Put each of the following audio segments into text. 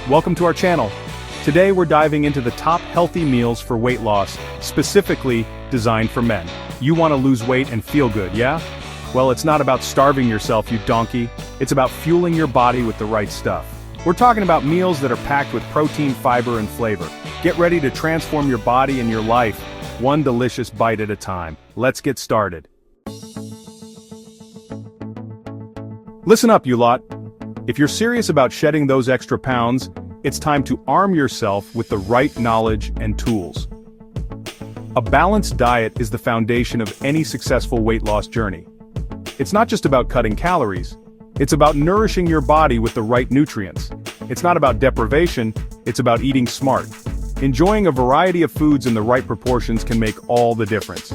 welcome to our channel. Today we're diving into the top healthy meals for weight loss, specifically designed for men. You want to lose weight and feel good, yeah? Well, it's not about starving yourself, you donkey. It's about fueling your body with the right stuff. We're talking about meals that are packed with protein, fiber, and flavor. Get ready to transform your body and your life, one delicious bite at a time. Let's get started. Listen up, you lot. If you're serious about shedding those extra pounds, it's time to arm yourself with the right knowledge and tools. A balanced diet is the foundation of any successful weight loss journey. It's not just about cutting calories. It's about nourishing your body with the right nutrients. It's not about deprivation, it's about eating smart. Enjoying a variety of foods in the right proportions can make all the difference.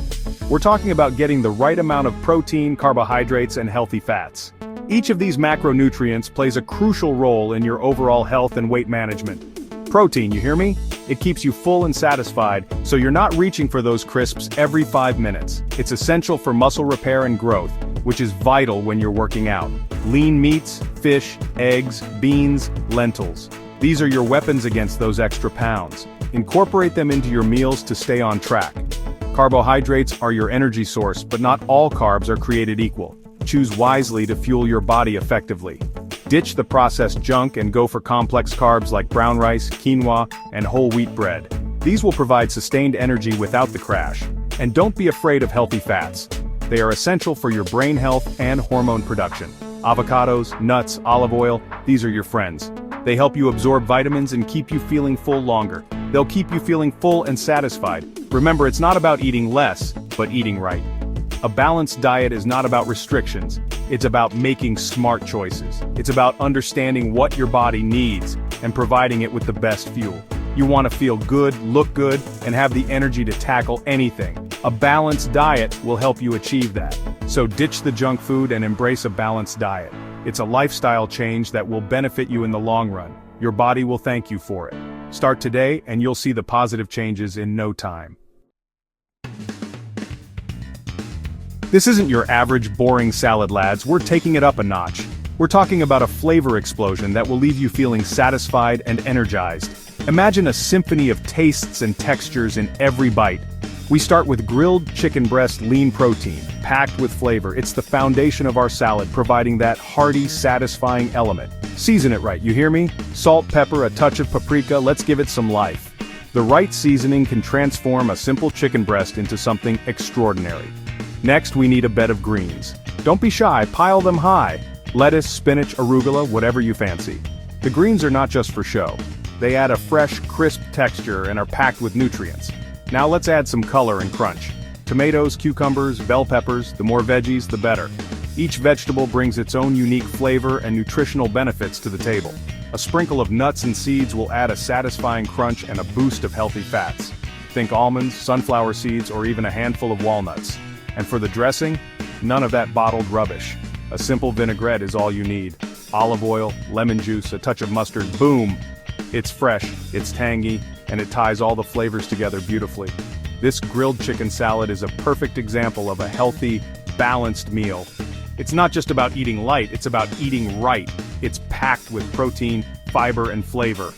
We're talking about getting the right amount of protein, carbohydrates, and healthy fats. Each of these macronutrients plays a crucial role in your overall health and weight management. Protein, you hear me? It keeps you full and satisfied, so you're not reaching for those crisps every 5 minutes. It's essential for muscle repair and growth, which is vital when you're working out. Lean meats, fish, eggs, beans, lentils. These are your weapons against those extra pounds. Incorporate them into your meals to stay on track. Carbohydrates are your energy source, but not all carbs are created equal. Choose wisely to fuel your body effectively. Ditch the processed junk and go for complex carbs like brown rice, quinoa, and whole wheat bread. These will provide sustained energy without the crash. And don't be afraid of healthy fats. They are essential for your brain health and hormone production. Avocados, nuts, olive oil, these are your friends. They help you absorb vitamins and keep you feeling full longer. They'll keep you feeling full and satisfied. Remember, it's not about eating less, but eating right. A balanced diet is not about restrictions, it's about making smart choices. It's about understanding what your body needs and providing it with the best fuel. You want to feel good, look good, and have the energy to tackle anything. A balanced diet will help you achieve that. So ditch the junk food and embrace a balanced diet. It's a lifestyle change that will benefit you in the long run. Your body will thank you for it. Start today and you'll see the positive changes in no time. This isn't your average boring salad, lads. We're taking it up a notch. We're talking about a flavor explosion that will leave you feeling satisfied and energized. Imagine a symphony of tastes and textures in every bite. We start with grilled chicken breast lean protein, packed with flavor. It's the foundation of our salad, providing that hearty, satisfying element. Season it right, you hear me? Salt, pepper, a touch of paprika, let's give it some life. The right seasoning can transform a simple chicken breast into something extraordinary. Next, we need a bed of greens. Don't be shy, pile them high. Lettuce, spinach, arugula, whatever you fancy. The greens are not just for show. They add a fresh, crisp texture and are packed with nutrients. Now let's add some color and crunch. Tomatoes, cucumbers, bell peppers, the more veggies, the better. Each vegetable brings its own unique flavor and nutritional benefits to the table. A sprinkle of nuts and seeds will add a satisfying crunch and a boost of healthy fats. Think almonds, sunflower seeds, or even a handful of walnuts. And for the dressing, none of that bottled rubbish. A simple vinaigrette is all you need. Olive oil, lemon juice, a touch of mustard, boom! It's fresh, it's tangy, and it ties all the flavors together beautifully. This grilled chicken salad is a perfect example of a healthy, balanced meal. It's not just about eating light, it's about eating right. It's packed with protein, fiber, and flavor.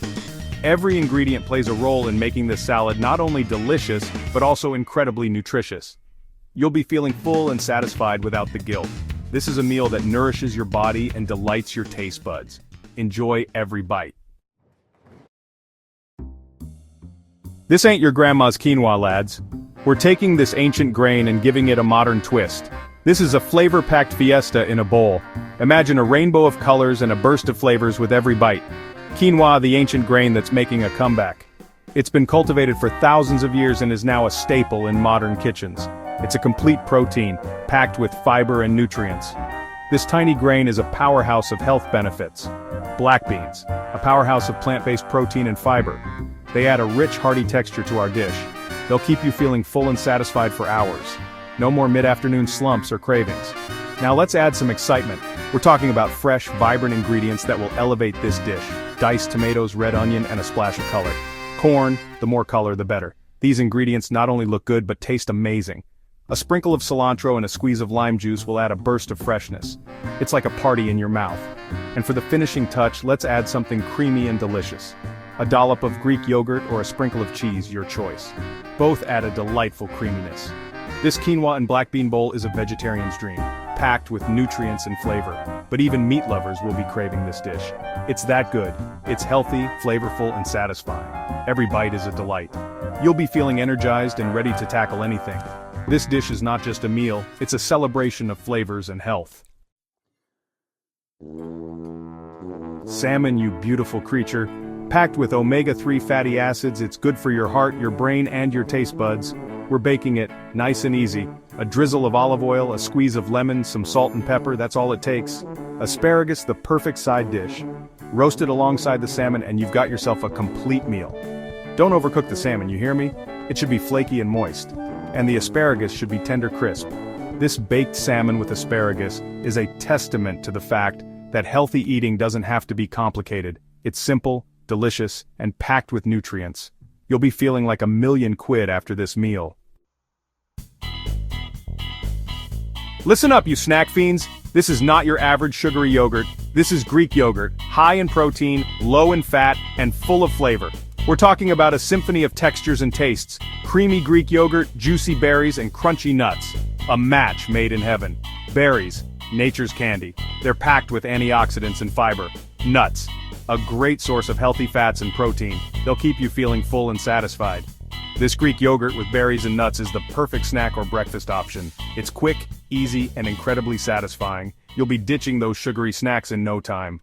Every ingredient plays a role in making this salad not only delicious, but also incredibly nutritious. You'll be feeling full and satisfied without the guilt. This is a meal that nourishes your body and delights your taste buds. Enjoy every bite. This ain't your grandma's quinoa, lads. We're taking this ancient grain and giving it a modern twist. This is a flavor-packed fiesta in a bowl. Imagine a rainbow of colors and a burst of flavors with every bite. Quinoa, the ancient grain that's making a comeback. It's been cultivated for thousands of years and is now a staple in modern kitchens. It's a complete protein, packed with fiber and nutrients. This tiny grain is a powerhouse of health benefits. Black beans, a powerhouse of plant-based protein and fiber. They add a rich, hearty texture to our dish. They'll keep you feeling full and satisfied for hours. No more mid-afternoon slumps or cravings. Now let's add some excitement. We're talking about fresh, vibrant ingredients that will elevate this dish. Diced tomatoes, red onion, and a splash of color. Corn, the more color the better. These ingredients not only look good but taste amazing. A sprinkle of cilantro and a squeeze of lime juice will add a burst of freshness. It's like a party in your mouth. And for the finishing touch, let's add something creamy and delicious. A dollop of Greek yogurt or a sprinkle of cheese, your choice. Both add a delightful creaminess. This quinoa and black bean bowl is a vegetarian's dream, packed with nutrients and flavor. But even meat lovers will be craving this dish. It's that good. It's healthy, flavorful, and satisfying. Every bite is a delight. You'll be feeling energized and ready to tackle anything. This dish is not just a meal, it's a celebration of flavors and health. Salmon, you beautiful creature. Packed with omega-3 fatty acids, it's good for your heart, your brain, and your taste buds. We're baking it, nice and easy. A drizzle of olive oil, a squeeze of lemon, some salt and pepper, that's all it takes. Asparagus, the perfect side dish. Roast it alongside the salmon and you've got yourself a complete meal. Don't overcook the salmon, you hear me? It should be flaky and moist. And the asparagus should be tender crisp. This baked salmon with asparagus is a testament to the fact that healthy eating doesn't have to be complicated. It's simple, delicious, and packed with nutrients. You'll be feeling like £1,000,000 after this meal. Listen up, you snack fiends. This is not your average sugary yogurt. This is Greek yogurt, high in protein, low in fat, and full of flavor. We're talking about a symphony of textures and tastes. Creamy Greek yogurt, juicy berries, and crunchy nuts. A match made in heaven. Berries, nature's candy. They're packed with antioxidants and fiber. Nuts, a great source of healthy fats and protein. They'll keep you feeling full and satisfied. This Greek yogurt with berries and nuts is the perfect snack or breakfast option. It's quick, easy, and incredibly satisfying. You'll be ditching those sugary snacks in no time.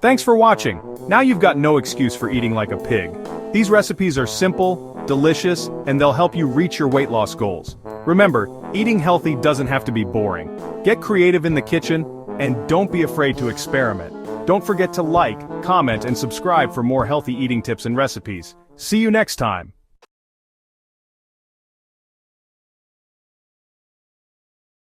Thanks for watching. Now you've got no excuse for eating like a pig. These recipes are simple, delicious, and they'll help you reach your weight loss goals. Remember, eating healthy doesn't have to be boring. Get creative in the kitchen, and don't be afraid to experiment. Don't forget to like, comment, and subscribe for more healthy eating tips and recipes. See you next time.